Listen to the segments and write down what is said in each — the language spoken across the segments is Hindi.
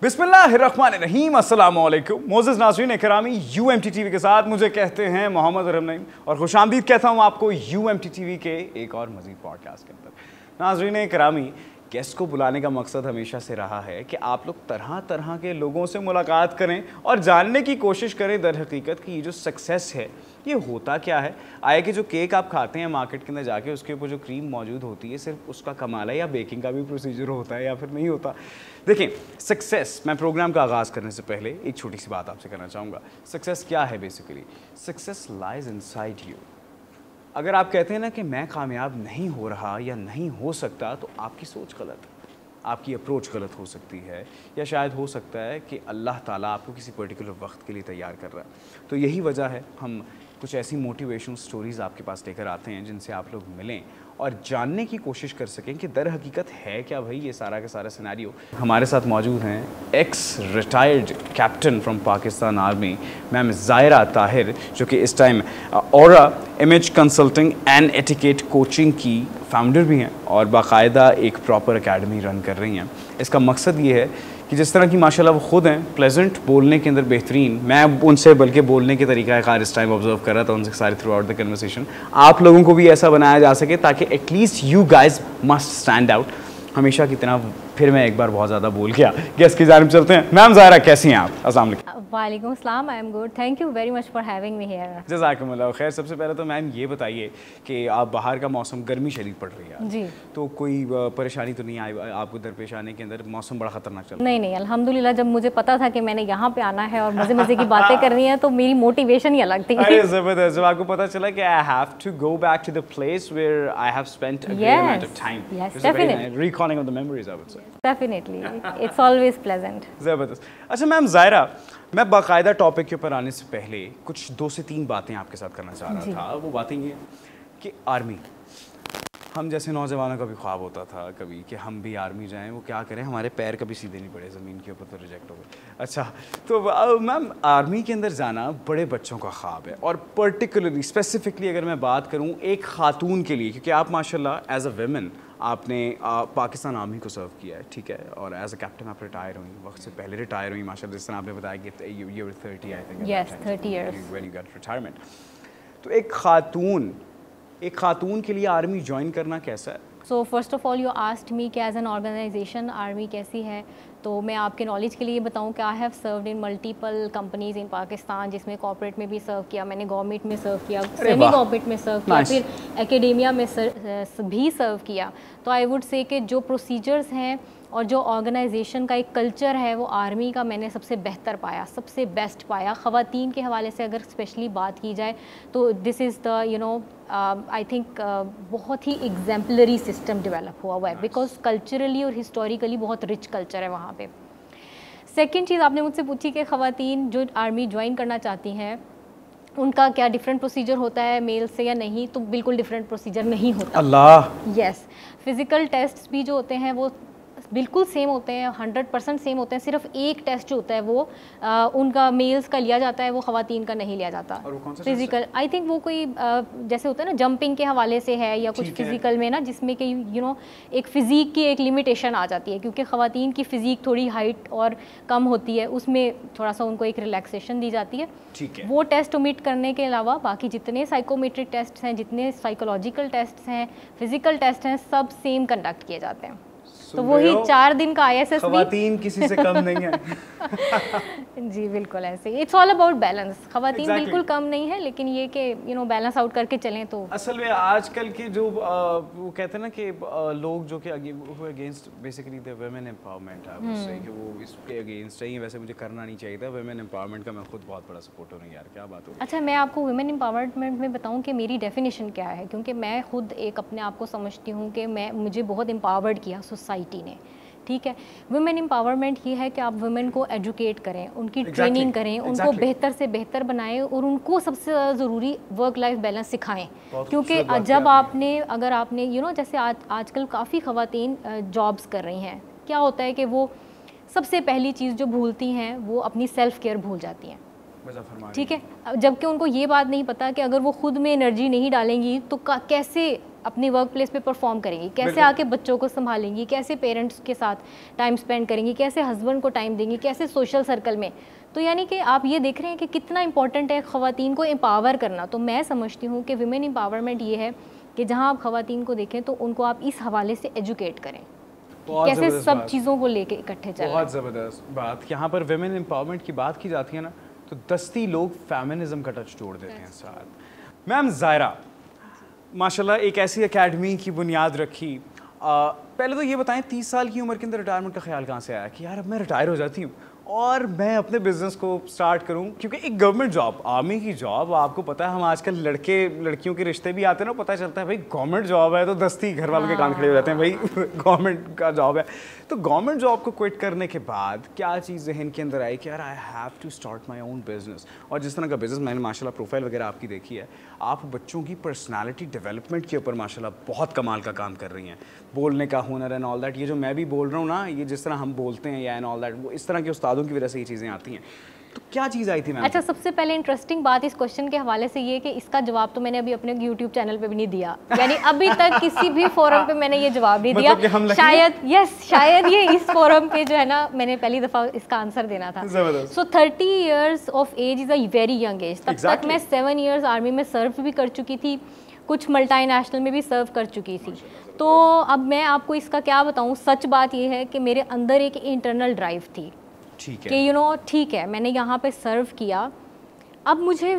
बिस्मिल्लाहिर्रहमानिर्रहीम, अस्सलाम वालेकुम। मोज़ेज़ नाज़रीन इकरामी, UMT TV के साथ मुझे कहते हैं मोहम्मद रमनईम और खुशामदीद कहता हूँ आपको UMT TV के एक और मज़ीद पॉडकास्ट के अंदर। नाज़रीन इकरामी, गेस्ट को बुलाने का मकसद हमेशा से रहा है कि आप लोग तरह तरह के लोगों से मुलाकात करें और जानने की कोशिश करें दर हकीकत कि ये जो सक्सेस है ये होता क्या है। आए कि जो केक आप खाते हैं मार्केट के अंदर जाके, उसके ऊपर जो क्रीम मौजूद होती है सिर्फ उसका कमाल है या बेकिंग का भी प्रोसीजर होता है या फिर नहीं होता। देखें, सक्सेस, मैं प्रोग्राम का आगाज़ करने से पहले एक छोटी सी बात आपसे करना चाहूँगा। सक्सेस क्या है basically? Success lies inside you. अगर आप कहते हैं ना कि मैं कामयाब नहीं हो रहा या नहीं हो सकता, तो आपकी सोच गलत है, आपकी अप्रोच गलत हो सकती है, या शायद हो सकता है कि अल्लाह ताला आपको किसी पर्टिकुलर वक्त के लिए तैयार कर रहा है। तो यही वजह है हम कुछ ऐसी मोटिवेशनल स्टोरीज़ आपके पास लेकर आते हैं जिनसे आप लोग मिलें और जानने की कोशिश कर सकें कि दर हकीकत है क्या भाई ये सारा का सारा सिनेरियो। हमारे साथ मौजूद हैं x retired captain from Pakistan army ma'am Zaira Tahir, जो कि इस time aura image consulting and etiquette coaching की फाउंडर भी हैं और बाकायदा एक प्रॉपर एकेडमी रन कर रही हैं। इसका मकसद ये है कि जिस तरह की माशाल्लाह वो खुद हैं प्लेजेंट, बोलने के अंदर बेहतरीन, मैं उनसे बल्कि बोलने के तरीका कार इस टाइम ऑब्जर्व कर रहा था उनसे सारे थ्रू आउट द कन्वर्सेशन, आप लोगों को भी ऐसा बनाया जा सके ताकि at least you guys must stand out. हमेशा की तरह फिर मैं एक बार बहुत ज़्यादा बोल गया, गेस्ट की जानिब चलते हैं। मैम ज़ायरा, कैसी हैं आप? अस्सलाम वालेकुम। वालेकुम अस्सलाम, I am good, thank you very much for having me here. जज़ाकमुल्लाह खैर। सबसे पहले तो मैम ये बताइए कि आप बाहर का मौसम, गर्मी शदीद पड़ रही है जी, तो कोई परेशानी तो नहीं आई आपको दरपेश आने के अंदर? मौसम बड़ा ख़तरनाक चल रहा है। नहीं नहीं, अल्हम्दुलिल्लाह, जब मुझे पता था कि मैंने यहाँ पे आना है और मज़े मज़े की बातें करनी है तो मेरी मोटिवेशन ही अलग थी। अरे ज़बरदस्त, जब आपको पता चला कि I have to go back to the place where I have spent a great amount of time, yes, definitely, recalling of the memories I would say. Definitely, it's always pleasant. ज़बरदस्त। अच्छा मैम ज़ायरा, मैं बाकायदा टॉपिक के ऊपर आने से पहले कुछ 2 से 3 बातें आपके साथ करना चाह रहा था। वो बातें ये कि आर्मी, हम जैसे नौजवानों का भी ख्वाब होता था कभी कि हम भी आर्मी जाएं, वो क्या करें, हमारे पैर कभी सीधे नहीं पड़े ज़मीन के ऊपर, तो रिजेक्ट हो गए। अच्छा, तो मैम आर्मी के अंदर जाना बड़े बच्चों का ख्वाब है और पर्टिकुलरली स्पेसिफिकली अगर मैं बात करूं एक ख़ातून के लिए, क्योंकि आप माशाल्लाह एज अ वेमेन आपने पाकिस्तान आर्मी को सर्व किया है, ठीक है, और एज अ कैप्टन आप रिटायर हुई, वक्त से पहले रिटायर हुई माशाल्लाह, जिस तरह आपने बताया कि you were 30 I think, yes 30 years when you got retirement. तो एक खातून के लिए आर्मी ज्वाइन करना कैसा है? So first of all you asked me कि एज एन ऑर्गेनाइजेशन आर्मी कैसी है, तो मैं आपके नॉलेज के लिए बताऊं कि I have served in multiple companies in Pakistan, जिसमें कॉर्पोरेट में भी सर्व किया मैंने, गवर्नमेंट में सर्व किया, सेमी गवर्नमेंट में सर्व किया, फिर एकेडेमिया में भी सर्व किया। तो आई वुड से कि जो प्रोसीजर्स हैं और जो ऑर्गेनाइजेशन का एक कल्चर है वो आर्मी का मैंने सबसे बेहतर पाया, सबसे बेस्ट पाया। ख़वातीन के हवाले से अगर स्पेशली बात की जाए तो this is the I think बहुत ही एग्जाम्पलरी सिस्टम डेवलप हुआ है, बिकॉज कल्चरली और हिस्टोरिकली बहुत रिच कल्चर है वहाँ पे। सेकेंड चीज़ आपने मुझसे पूछी कि ख़वातीन जो आर्मी ज्वाइन करना चाहती हैं उनका क्या डिफरेंट प्रोसीजर होता है मेल से या नहीं, तो बिल्कुल डिफरेंट प्रोसीजर नहीं होता। अल्लाह, यस, फिज़िकल टेस्ट भी जो होते हैं वो बिल्कुल सेम होते हैं, 100% सेम होते हैं। सिर्फ एक टेस्ट जो होता है वो उनका मेल्स का लिया जाता है, वो ख़वातीन का नहीं लिया जाता। और वो कौन सा फिजिकल, आई थिंक वो कोई जैसे होता है ना जंपिंग के हवाले से है या कुछ फिजिकल में ना, जिसमें कि एक फ़िज़ीक की एक लिमिटेशन आ जाती है, क्योंकि ख़वातीन की फ़िज़ीक थोड़ी हाइट और कम होती है, उसमें थोड़ा सा उनको एक रिलैक्सेशन दी जाती है। ठीक है। वो टेस्ट ओमिट करने के अलावा बाकी जितने साइकोमेट्रिक टेस्ट हैं, जितने साइकोलॉजिकल टेस्ट हैं, फिजिकल टेस्ट हैं, सब सेम कंडक्ट किए जाते हैं। तो वही 4 दिन का ISS ख़वातीन किसी से कम नहीं है। जी बिल्कुल ऐसे, इट्स ऑल अबाउट बैलेंस। ख़वातीन बिल्कुल कम नहीं है, लेकिन ये कि बैलेंस आउट करके चलें। तो असल में आजकल के जो वो कहते हैं ना कि लोग जो कि against basically the women empowerment है, उससे कि वो इसके अगेंस्ट है। वैसे मुझे करना नहीं चाहिए था वुमेन एम्पावरमेंट का, मैं खुद बहुत बड़ा सपोर्टर हूँ यार, क्या बात हो। अच्छा, मैं आपको वुमेन एम्पावरमेंट में बताऊँ कि मेरी डेफिनेशन क्या है, क्योंकि मैं खुद एक अपने आप को समझती हूँ कि मुझे बहुत एम्पावर्ड किया सोसाइटी ने, ठीक है। वुमेन एम्पावरमेंट ये है कि आप वुमेन को एजुकेट करें, उनकी ट्रेनिंग करें, उनको बेहतर से बेहतर बनाएं और उनको सबसे ज़्यादा ज़रूरी वर्क लाइफ बैलेंस सिखाएं। क्योंकि जब अगर आपने जैसे आजकल काफ़ी ख़वातीन जॉब्स कर रही हैं, क्या होता है कि वो सबसे पहली चीज़ जो भूलती हैं वो अपनी सेल्फ़ केयर भूल जाती हैं। ठीक है, जबकि उनको ये बात नहीं पता कि अगर वो खुद में एनर्जी नहीं डालेंगी तो कैसे अपने वर्क प्लेस पे परफॉर्म करेंगी, कैसे आके बच्चों को संभालेंगी, कैसे पेरेंट्स के साथ टाइम स्पेंड करेंगी, कैसे हस्बैंड को टाइम देंगी, कैसे सोशल सर्कल में। तो यानी कि आप ये देख रहे हैं कि कितना इंपॉर्टेंट है ख़वातीन को एम्पावर करना। तो मैं समझती हूँ कि विमेन एम्पावरमेंट ये है कि जहाँ आप ख़वातीन को देखें तो उनको आप इस हवाले से एजुकेट करें, कैसे सब चीज़ों को लेके इकट्ठे चलें। बहुत ज़बरदस्त बात। यहाँ पर विमेन एम्पावरमेंट की बात की जाती है ना, तो दस्ती लोग फेमिनिज्म का टच जोड़ देते हैं साथ। मैम ज़ायरा, माशाल्लाह एक ऐसी एकेडमी की बुनियाद रखी। पहले तो ये बताएं 30 साल की उम्र के अंदर रिटायरमेंट का ख्याल कहाँ से आया कि यार अब मैं रिटायर हो जाती हूँ और मैं अपने बिजनेस को स्टार्ट करूं? क्योंकि एक गवर्नमेंट जॉब, आर्मी की जॉब, आपको पता है हम आजकल लड़के लड़कियों के रिश्ते भी आते हैं ना, पता चलता है भाई गवर्नमेंट जॉब है तो दस्ती घर वालों के कान खड़े हो जाते हैं, भाई गवर्नमेंट का जॉब है। तो गवर्नमेंट जॉब को क्विट करने के बाद क्या चीज़ जहन के अंदर आई कि यार I have to start my own business? और जिस तरह का बिजनेस मैंने माशाल्लाह प्रोफाइल वगैरह आपकी देखी है, आप बच्चों की पर्सनैलिटी डेवलपमेंट के ऊपर माशाल्लाह बहुत कमाल का काम कर रही हैं। बोलने का हुनर एंड ऑल दैट, ये जो मैं भी बोल रहा हूँ ना, ये जिस तरह हम बोलते हैं या एंड ऑल दैट, वो इस तरह के उस्तादों की वजह से ये चीज़ें आती हैं। तो क्या चीज़ आई थी मैम? अच्छा, सबसे पहले इंटरेस्टिंग बात इस क्वेश्चन के हवाले से ये कि इसका जवाब तो मैंने अभी अपने YouTube चैनल पे भी नहीं दिया, यानी अभी तक किसी भी फोरम पे मैंने ये जवाब नहीं दिया। शायद ये इस फोरम पे जो है ना, मैंने पहली दफ़ा इसका आंसर देना था। So 30 years of age is a very young age. तब तक मैं 7 ईयर्स आर्मी में सर्व भी कर चुकी थी, कुछ मल्टीनेशनल में भी सर्व कर चुकी थी। तो अब मैं आपको इसका क्या बताऊँ, सच बात ये है कि मेरे अंदर एक इंटरनल ड्राइव थी कि ठीक है मैंने यहाँ पे सर्व किया, अब मुझे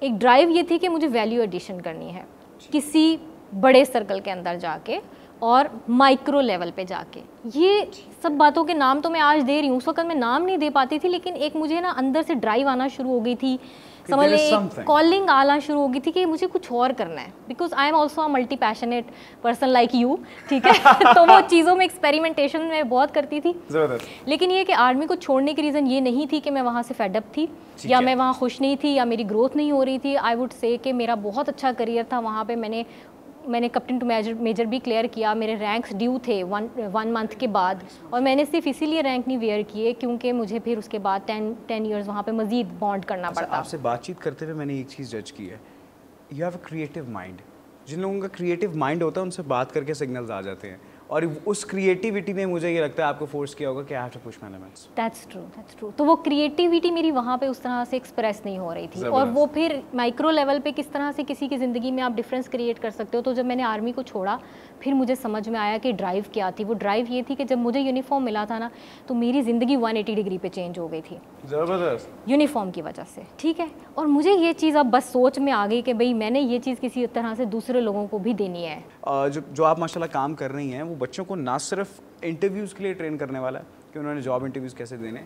एक ड्राइव ये थी कि मुझे वैल्यू एडिशन करनी है किसी बड़े सर्कल के अंदर जाके और माइक्रो लेवल पे जाके। ये सब बातों के नाम तो मैं आज दे रही हूँ, उस वक्त मैं नाम नहीं दे पाती थी, लेकिन एक मुझे ना अंदर से ड्राइव आना शुरू हो गई थी, समझ लें कॉलिंग आना शुरू हो गई थी कि मुझे कुछ और करना है, because I am also a multi passionate person like you, ठीक है। तो वो चीज़ों में एक्सपेरिमेंटेशन में बहुत करती थी। लेकिन ये कि आर्मी को छोड़ने की रीज़न ये नहीं थी कि मैं वहाँ से फेडअप थी या मैं वहाँ खुश नहीं थी या मेरी ग्रोथ नहीं हो रही थी। आई वुड से कि मेरा बहुत अच्छा करियर था वहाँ पे, मैंने कैप्टन टू मेजर भी क्लियर किया, मेरे रैंक्स ड्यू थे वन मंथ के बाद, और मैंने सिर्फ इसीलिए रैंक नहीं वेयर किए क्योंकि मुझे फिर उसके बाद 10 ईयर्स वहाँ पे मज़ीद बॉन्ड करना पड़ता। आपसे बातचीत करते हुए मैंने एक चीज़ जज की है, you have a creative mind. जिन लोगों का क्रिएटिव माइंड होता है उनसे बात करके सिग्नल्स आ जाते हैं, और उस क्रिएटिविटी ने मुझे ये लगता है आपको फोर्स किया होगा कि I have to push my limits. That's true. तो वो क्रिएटिविटी मेरी वहाँ पे उस तरह से एक्सप्रेस नहीं हो रही थी, और वो फिर माइक्रो लेवल पे किस तरह से किसी की ज़िंदगी में आप डिफरेंस क्रिएट कर सकते हो। तो जब मैंने आर्मी को छोड़ा फिर मुझे समझ में आया कि ड्राइव क्या थी। वो ड्राइव ये थी कि जब मुझे यूनिफॉर्म मिला था ना, तो मेरी ज़िंदगी 180 डिग्री पे चेंज हो गई थी ज़बरदस्त यूनिफॉर्म की वजह से, ठीक है। और मुझे ये चीज़ अब बस सोच में आ गई कि भाई मैंने ये चीज़ किसी तरह से दूसरे लोगों को भी देनी है। जो आप माशाल्लाह काम कर रही हैं वो बच्चों को ना सिर्फ इंटरव्यूज़ के लिए ट्रेन करने वाला है कि उन्होंने जॉब इंटरव्यूज़ कैसे देने,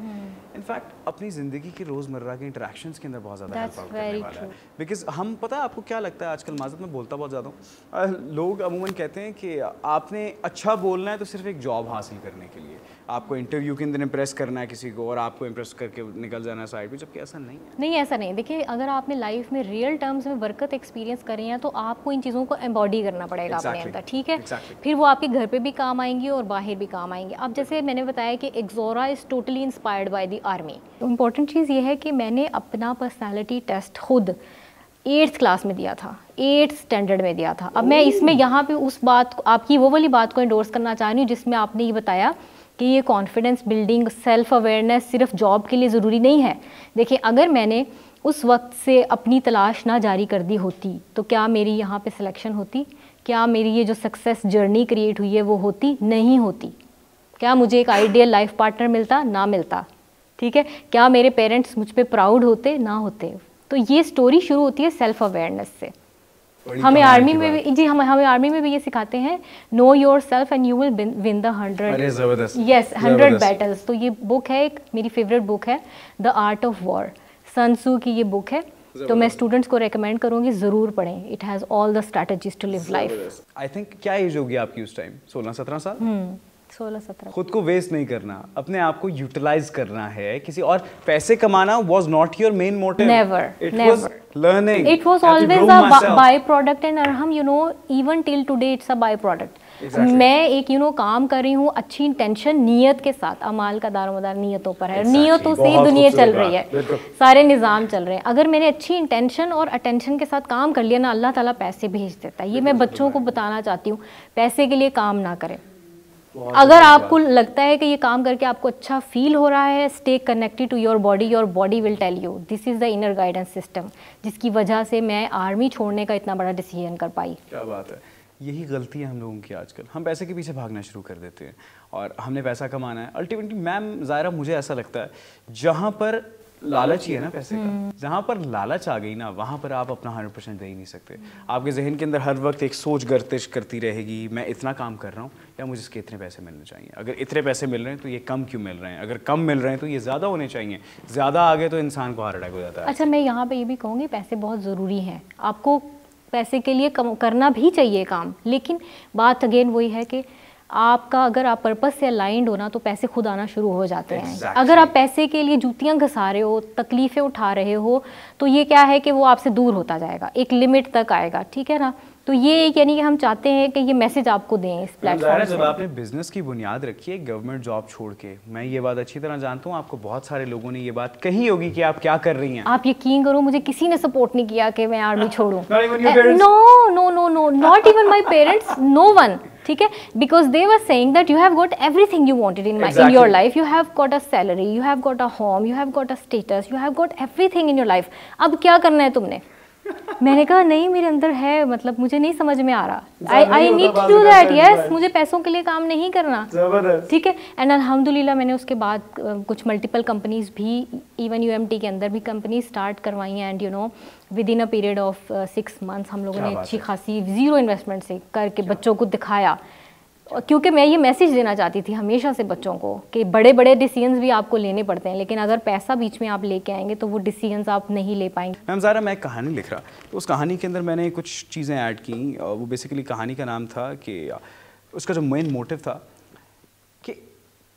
इनफैक्ट अपनी ज़िंदगी की रोज़मर्रा के इंटरेक्शंस के अंदर बहुत ज़्यादा हेल्प आउट करने वाला है। बिकॉज हम, पता है आपको क्या लगता है, आजकल माज़रत में बोलता बहुत ज़्यादा हूँ, लोग अमूमन कहते हैं कि आपने अच्छा बोलना है तो सिर्फ एक जॉब हासिल करने के लिए आपको इंटरव्यू के अंदर इम्प्रेस करना है किसी को और आपको इम्प्रेस करके निकल जाना है साइड पे, जबकि ऐसा नहीं है। नहीं, ऐसा नहीं। देखिए, अगर आपने लाइफ में रियल टर्म्स में बरकत एक्सपीरियंस करी है तो आपको इन चीज़ों को एम्बॉडी करना पड़ेगा अपने अंदर, ठीक है। फिर वो आपके घर पे भी काम आएंगी और बाहर भी काम आएंगे। अब जैसे मैंने बताया कि Exora is totally inspired by the army. Important चीज़ ये है कि मैंने अपना पर्सनैलिटी टेस्ट खुद 8th क्लास में दिया था, 8th स्टैंडर्ड में दिया था। अब मैं इसमें यहाँ पे उस बात, आपकी वो वाली बात को एंडोर्स करना चाह रही हूँ जिसमें आपने ये बताया कि ये कॉन्फिडेंस बिल्डिंग, सेल्फ अवेयरनेस सिर्फ जॉब के लिए ज़रूरी नहीं है। देखिए, अगर मैंने उस वक्त से अपनी तलाश ना जारी कर दी होती तो क्या मेरी यहाँ पे सिलेक्शन होती? क्या मेरी ये जो सक्सेस जर्नी क्रिएट हुई है वो होती? नहीं होती। क्या मुझे एक आइडियल लाइफ पार्टनर मिलता? ना मिलता, ठीक है। क्या मेरे पेरेंट्स मुझ पर प्राउड होते? ना होते। तो ये स्टोरी शुरू होती है सेल्फ अवेयरनेस से। हमें आर्मी में भी हमें आर्मी में भी ये सिखाते हैं, know yourself and you will win the 100 battles. तो ये बुक है, एक मेरी फेवरेट बुक है, the art of war, Sun Tzu की ये बुक है। तो मैं स्टूडेंट्स को रेकमेंड करूंगी, ज़रूर पढ़ें। It has all the strategies to live life. I think क्या एज होगी आपकी उस टाइम? 16-17 साल? 16-17। खुद को वेस्ट नहीं करना, अपने आप को यूटिलाइज करना है। किसी और पैसे कमाना was not your main motive. Never, it was learning, it was always a by product and हम even till today it's a by product. मैं एक काम कर रही हूँ अच्छी इंटेंशन नियत के साथ, अमाल का दारोमदार नियतों पर है। नियतों से ही दुनिया चल रही है, सारे निज़ाम चल रहे हैं। अगर मैंने अच्छी इंटेंशन और अटेंशन के साथ काम कर लिया ना, अल्लाह ताला पैसे भेज देता है। ये मैं बच्चों को बताना चाहती हूँ, पैसे के लिए काम ना करें। अगर आपको लगता है कि ये काम करके आपको अच्छा फील हो रहा है, stay connected to your body will tell you. This is the inner guidance system, जिसकी वजह से मैं आर्मी छोड़ने का इतना बड़ा डिसीजन कर पाई। क्या बात है। यही गलती है हम लोगों की आजकल, हम पैसे के पीछे भागना शुरू कर देते हैं और हमने पैसा कमाना है। अल्टीमेटली मैम ज़ायरा, मुझे ऐसा लगता है जहाँ पर लालच ही है ना पैसे का, जहाँ पर लालच आ गई ना, वहाँ पर आप अपना 100% दे ही नहीं सकते। आपके जहन के अंदर हर वक्त एक सोच गर्दिश करती रहेगी, मैं इतना काम कर रहा हूँ या मुझे इसके इतने पैसे मिलने चाहिए। अगर इतने पैसे मिल रहे हैं तो ये कम क्यों मिल रहे हैं, अगर कम मिल रहे हैं तो ये ज़्यादा होने चाहिए। ज़्यादा आ गए तो इंसान को हार्ट अटैक हो जाता है। अच्छा, मैं यहाँ पे ये भी कहूँगी पैसे बहुत ज़रूरी हैं, आपको पैसे के लिए करना भी चाहिए काम, लेकिन बात अगेन वही है कि आपका अगर आप पर्पस से अलाइंड हो ना तो पैसे खुद आना शुरू हो जाते हैं। अगर आप पैसे के लिए जूतियां घसा रहे हो, तकलीफ़ें उठा रहे हो, तो ये क्या है कि वो आपसे दूर होता जाएगा, एक लिमिट तक आएगा, ठीक है ना। तो ये यानी कि हम चाहते हैं कि ये मैसेज आपको दें इस प्लेटफॉर्म से। जब आपने बिजनेस की बुनियाद रखी है गवर्नमेंट जॉब छोड़ के, मैं ये बात अच्छी तरह जानता हूँ, आपको बहुत सारे लोगों ने ये बात कही होगी कि आप क्या कर रही हैं। आप यकीन करो, मुझे किसी ने सपोर्ट नहीं किया कि मैं आर्मी छोड़ूं। No no no no, not even my parents, no one, ठीक है, because they were saying that you have got everything you wanted in your life, you have got a salary, you have got a home, you have got a status, you have got everything in your life, अब क्या करना है तुमने। मैंने कहा नहीं, मेरे अंदर है, मतलब मुझे नहीं समझ में आ रहा, I need to do that, yes, मुझे पैसों के लिए काम नहीं करना, ठीक है। एंड अल्हम्दुलिल्लाह मैंने उसके बाद कुछ मल्टीपल कंपनीज भी, इवन यूएमटी के अंदर भी कंपनी स्टार्ट करवाई हैं, and with in a period of 6 months हम लोगों ने अच्छी खासी ज़ीरो इन्वेस्टमेंट से करके बच्चों को दिखाया, क्योंकि मैं ये मैसेज देना चाहती थी हमेशा से बच्चों को कि बड़े बड़े डिसीजंस भी आपको लेने पड़ते हैं, लेकिन अगर पैसा बीच में आप लेके आएंगे तो वो डिसीजंस आप नहीं ले पाएंगे। मैम ज़ारा, मैं कहानी लिख रहा, तो उस कहानी के अंदर मैंने कुछ चीज़ें ऐड की। वो बेसिकली कहानी का नाम था कि उसका जो मेन मोटिव था कि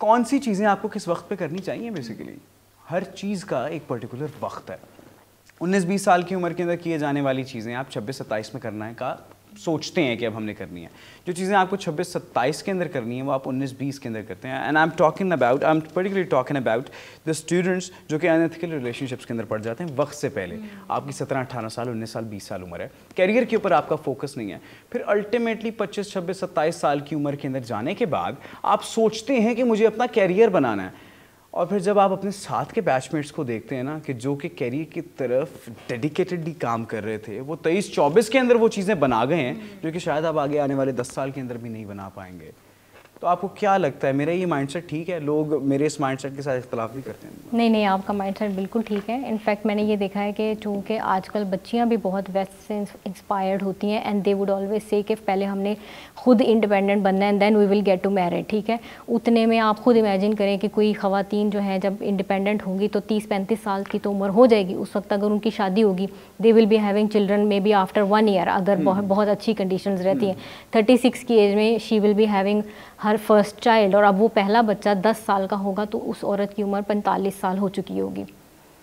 कौन सी चीज़ें आपको किस वक्त पे करनी चाहिए। बेसिकली हर चीज़ का एक पर्टिकुलर वक्त है। 19-20 साल की उम्र के अंदर किए जाने वाली चीज़ें आप 26-27 में करना है का सोचते हैं कि अब हमने करनी है। जो चीज़ें आपको 26-27 के अंदर करनी है वो आप 19-20 के अंदर करते हैं। And I am particularly talking about the students जो कि अनएथिकल रिलेशनशिप्स के अंदर पड़ जाते हैं वक्त से पहले। आपकी 17-18 साल, 19 साल, 20 साल उम्र है, कैरियर के ऊपर आपका फोकस नहीं है। फिर अल्टीमेटली 25-26-27 साल की उम्र के अंदर जाने के बाद आप सोचते हैं कि मुझे अपना कैरियर बनाना है, और फिर जब आप अपने साथ के बैचमेट्स को देखते हैं ना कि जो कि कैरियर की तरफ डेडिकेटेडली काम कर रहे थे, वो 23-24 के अंदर वो चीज़ें बना गए हैं जो कि शायद आप आगे आने वाले 10 साल के अंदर भी नहीं बना पाएंगे। तो आपको क्या लगता है, मेरा ये माइंडसेट ठीक है? लोग मेरे इस माइंडसेट के साथ इख्तलाफ भी करते हैं। नहीं नहीं, आपका माइंडसेट बिल्कुल ठीक है। इनफैक्ट मैंने ये देखा है कि चूँकि आजकल बच्चियाँ भी बहुत वेस्ट से इंस्पायर्ड होती हैं, and they would always say कि पहले हमने खुद इंडिपेंडेंट बनना है and then we will get to married, ठीक है। उतने में आप खुद इमेजिन करें कि कोई ख़वातीन जो हैं जब इंडिपेंडेंट होंगी तो 30-35 साल की तो उम्र हो जाएगी। उस वक्त अगर उनकी शादी होगी, they will be having children may be after 1 year, अगर बहुत अच्छी कंडीशंस रहती हैं। 36 की एज में she will be having her first child, और अब वो पहला बच्चा 10 साल का होगा तो उस औरत की उम्र 45 साल हो चुकी होगी।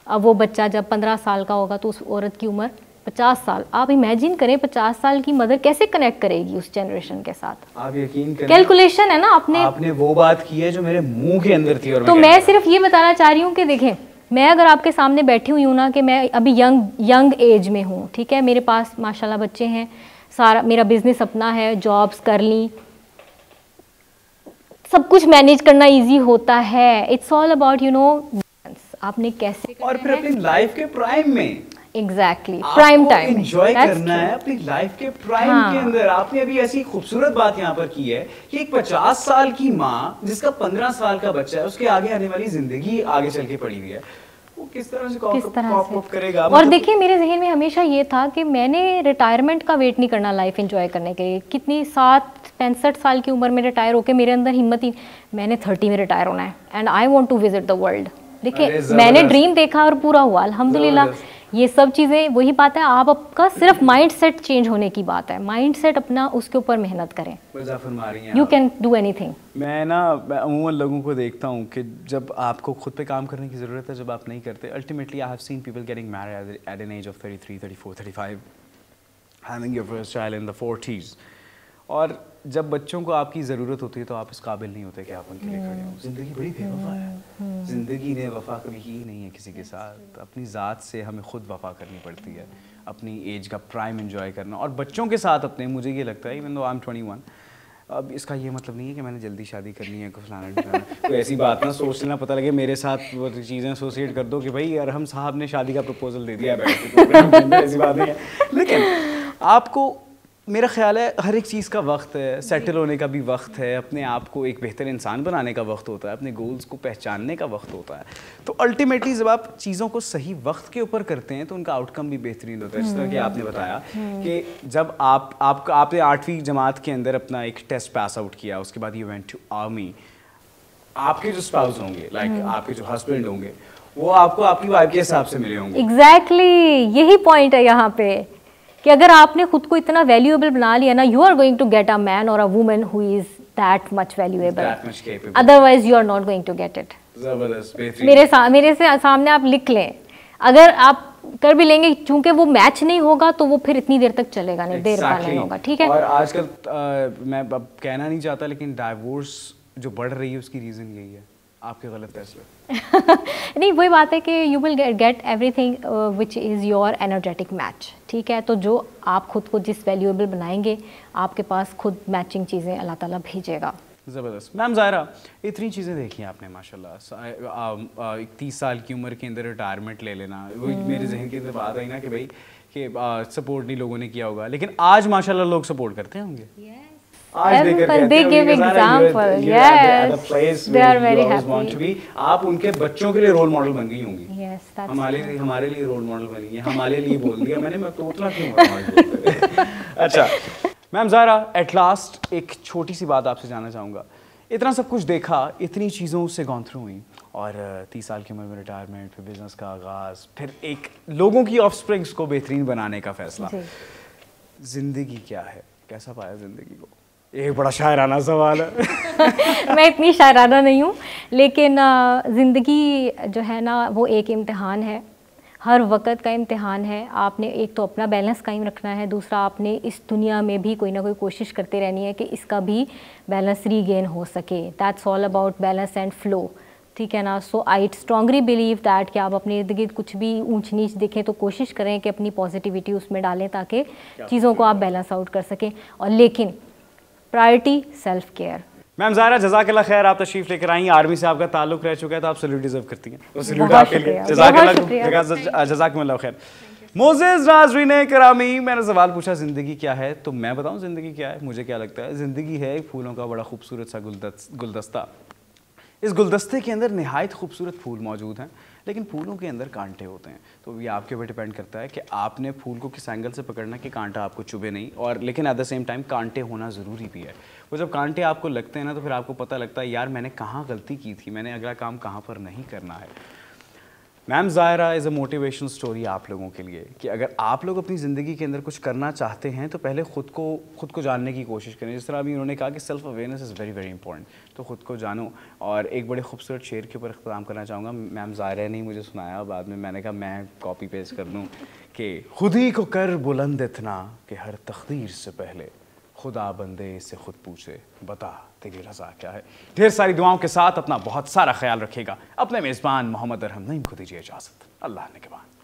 अब वो बच्चा जब 15 साल का होगा तो उस औरत की उम्र 50 साल। आप इमेजिन करें 50 साल की मदर कैसे कनेक्ट करेगी उस जनरेशन के साथ। आप यकीन करें, कैलकुलेशन है ना। आपने वो बात की है जो मेरे मुंह के अंदर थी। और तो मैं सिर्फ ये बताना चाह रही हूँ कि देखें, मैं अगर आपके सामने बैठी हुई हूँ ना कि मैं अभी यंग एज में हूँ, ठीक है, मेरे पास माशाल्लाह बच्चे हैं, सारा मेरा बिजनेस अपना है, जॉब्स कर ली, सब कुछ मैनेज करना इजी होता है। इट्स ऑल अबाउट आपने कैसे और फिर अपनी लाइफ के प्राइम में एग्जैक्टली प्राइम टाइम एंजॉय करना है अपनी लाइफ के प्राइम के अंदर। आपने अभी ऐसी खूबसूरत बात यहाँ पर की है कि एक 50 साल की माँ जिसका 15 साल का बच्चा है, उसके आगे आने वाली जिंदगी आगे चल के पड़ी हुई है, वो किस तरह से कॉप करेगा। और देखिए, मेरे जहन में हमेशा ये था कि मैंने रिटायरमेंट का वेट नहीं करना लाइफ एंजॉय करने के लिए। कितनी 65 साल की उम्र में रिटायर होके मेरे अंदर हिम्मत ही, मैंने 30 में रिटायर होना है and I want to visit the world. देखिए, मैंने ड्रीम देखा और पूरा हुआ अल्हम्दुलिल्लाह। ये सब चीज़ें वही बात है, आप आपका सिर्फ माइंड सेट चेंज होने की बात है, माइंड सेट अपना उसके ऊपर मेहनत करें, यू कैन डू एनीथिंग। मैं अमूमन लोगों को देखता हूँ कि जब आपको खुद पे काम करने की ज़रूरत है, जब आप नहीं करते, ultimately I have seen people getting married at an age of 33, 34, 35, having your first child in the 40s, और जब बच्चों को आपकी ज़रूरत होती है तो आप इस काबिल नहीं होते कि आप उनके लिए खड़े हों। ज़िंदगी बड़ी बेवफा है, ज़िंदगी ने वफ़ा कभी की नहीं है किसी के साथ। अपनी ज़ात से हमें खुद वफ़ा करनी पड़ती है, अपनी एज का प्राइम एंजॉय करना, और बच्चों के साथ अपने, मुझे ये लगता है इवन दो आई एम 21, अब इसका ये मतलब नहीं है कि मैंने जल्दी शादी करनी है, कुछ फलाना कोई ऐसी बात ना सोच लेना, पता लगे मेरे साथ वो चीज़ें एसोसिएट कर दो कि भाई अरहम साहब ने शादी का प्रपोजल दे दिया बैठ के प्रोग्राम के अंदर, ऐसी बात नहीं है। लेकिन आपको, मेरा ख्याल है हर एक चीज़ का वक्त है, सेटल होने का भी वक्त है, अपने आप को एक बेहतर इंसान बनाने का वक्त होता है, अपने गोल्स को पहचानने का वक्त होता है। तो अल्टीमेटली जब आप चीज़ों को सही वक्त के ऊपर करते हैं तो उनका आउटकम भी बेहतरीन होता है। जिस तरह कि आपने बताया कि जब आपने 8वीं जमात के अंदर अपना एक टेस्ट पास आउट किया, उसके बाद यू वेंट टू आर्मी, आपके जो स्पाउस होंगे, लाइक आपके जो हस्बैंड होंगे, वो आपको आपकी वाइफ के हिसाब से मिले होंगे। एग्जैक्टली यही पॉइंट है यहाँ पे कि अगर आपने खुद को इतना वैल्यूएबल बना लिया ना, you are going to get a man or a woman who is that much valuable, otherwise you are not going to get it. मेरे से सामने आप लिख लें, अगर आप कर भी लेंगे, चूंकि वो मैच नहीं होगा तो वो फिर इतनी देर तक चलेगा नहीं, देर का नहीं होगा, ठीक है। और आजकल मैं अब कहना नहीं चाहता, लेकिन डाइवोर्स जो बढ़ रही है उसकी रीज़न यही है, आपके गलत फैसले। नहीं, वही बात है कि you will get everything which is your energetic match, ठीक है। तो जो आप खुद को जिस वैल्यूएबल बनाएंगे, आपके पास खुद मैचिंग चीज़ें अल्लाह ताला भेजेगा। ज़बरदस्त। मैम ज़ाहिरा, इतनी चीज़ें देखी हैं आपने माशाल्लाह, 30 साल की उम्र के अंदर रिटायरमेंट ले लेना, वही मेरे जहन के अंदर बात आई ना कि भाई कि सपोर्ट नहीं लोगों ने किया होगा, लेकिन आज माशाल्लाह लोग सपोर्ट करते होंगे। They give example, yes, they are very happy. आप उनके बच्चों के लिए रोल मॉडल बन गई होंगी। Yes, that's हमारे लिए रोल मॉडल बनी है, हमारे लिए बोल दिया मैंने, मैं तो उतना क्यों। अच्छा मैम ज़ाहिरा, एट लास्ट एक छोटी सी बात आपसे जानना चाहूँगा। इतना सब कुछ देखा, इतनी चीज़ों से गॉन थ्रू हुई, और 30 साल की उम्र में रिटायरमेंट, फिर बिजनेस का आगाज़, फिर एक लोगों की ऑफस्प्रिंग्स को बेहतरीन बनाने का फैसला। ज़िंदगी क्या है, कैसा पाया ज़िंदगी को? एक बड़ा शायराना सवाल है। मैं इतनी शायराना नहीं हूँ, लेकिन ज़िंदगी जो है ना वो एक इम्तिहान है, हर वक्त का इम्तिहान है। आपने एक तो अपना बैलेंस कायम रखना है, दूसरा आपने इस दुनिया में भी कोई ना कोई कोशिश करते रहनी है कि इसका भी बैलेंस रीगेन हो सके। That's all about balance and flow, ठीक है ना। सो आई स्ट्रांगली बिलीव दैट कि आप अपने इर्द गिर्द कुछ भी ऊंच नीच देखें तो कोशिश करें कि अपनी पॉजिटिविटी उसमें डालें ताकि चीज़ों को आप बैलेंस आउट कर सकें, और लेकिन priority self care. Ma'am Zahira, जज़ाकल्लाह खैर, आप तशरीफ लेकर आई, आर्मी से आपका ताल्लुक रह चुका है तो आप सैल्यूट डिजर्व करती हैं, तो सैल्यूट आपके लिए, जज़ाकल्लाह खैर। मोज़ेज़ नाज़रीन करामी, मैंने सवाल पूछा ज़िंदगी क्या है, तो मैं बताऊं ज़िंदगी क्या है। मुझे क्या लगता है, ज़िंदगी है एक फूलों का बड़ा खूबसूरत सा गुलदस्ता। इस गुलदस्ते के अंदर निहायत खूबसूरत फूल मौजूद हैं, लेकिन फूलों के अंदर कांटे होते हैं। तो ये आपके ऊपर डिपेंड करता है कि आपने फूल को किस एंगल से पकड़ना कि कांटा आपको चुभे नहीं, और लेकिन एट द सेम टाइम कांटे होना ज़रूरी भी है। वो जब कांटे आपको लगते हैं ना, तो फिर आपको पता लगता है यार मैंने कहाँ गलती की थी, मैंने अगला काम कहाँ पर नहीं करना है। Ma'am Zahira is a motivational story आप लोगों के लिए कि अगर आप लोग अपनी ज़िंदगी के अंदर कुछ करना चाहते हैं तो पहले ख़ुद को जानने की कोशिश करें। जिस तरह अभी उन्होंने कहा कि self awareness is very very important, तो ख़ुद को जानो। और एक बड़े खूबसूरत शेर के ऊपर इख्तिताम करना चाहूँगा। मैम ज़ाहिरा ने मुझे सुनाया, बाद में मैंने कहा मैं कॉपी पेस्ट कर दूँ कि खुद ही को कर बुलंद इतना कि हर तकदीर से पहले खुदा बंदे से खुद पूछे बता तेरी रज़ा क्या है। ढेर सारी दुआओं के साथ अपना बहुत सारा ख्याल रखेगा। अपने मेज़बान मोहम्मद अरहम नईम को दीजिए इजाज़त। अल्लाह ने के बाद।